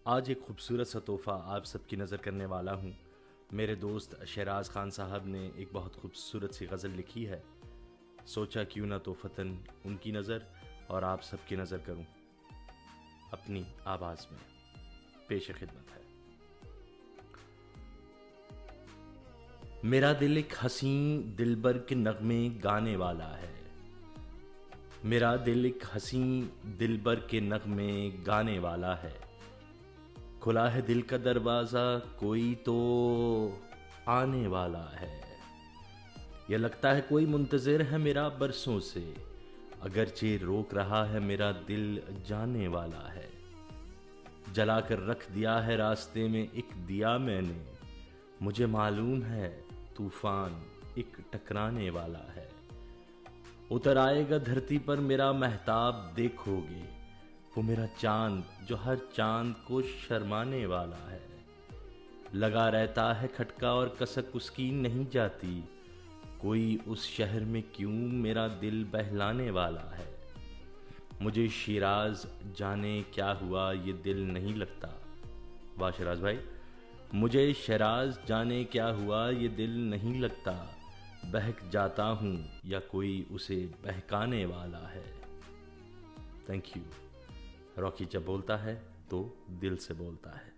आज एक खूबसूरत सा तोहफ़ा आप सबकी नज़र करने वाला हूँ। मेरे दोस्त शहराज खान साहब ने एक बहुत खूबसूरत सी गज़ल लिखी है। सोचा क्यों ना तोहफ़तन उनकी नज़र और आप सबकी नज़र करूँ अपनी आवाज़ में। पेश खिदमत है। मेरा दिल एक हसी दिलबर के नगमे गाने वाला है। मेरा दिल एक हसी दिलबर के नगमे गाने वाला है। खुला है दिल का दरवाज़ा, कोई तो आने वाला है। यह लगता है कोई मुंतज़िर है मेरा बरसों से, अगरचे रोक रहा है मेरा दिल जाने वाला है। जला कर रख दिया है रास्ते में एक दिया मैंने, मुझे मालूम है तूफान एक टकराने वाला है। उतर आएगा धरती पर मेरा महताब देखोगे, वो मेरा चांद जो हर चांद को शर्माने वाला है। लगा रहता है खटका और कसक उसकी नहीं जाती, कोई उस शहर में क्यों मेरा दिल बहलाने वाला है। मुझे शिराज जाने क्या हुआ ये दिल नहीं लगता। वाह शिराज भाई। मुझे शिराज जाने क्या हुआ ये दिल नहीं लगता, बहक जाता हूँ या कोई उसे बहकाने वाला है। Thank you. रॉकी जब बोलता है तो दिल से बोलता है।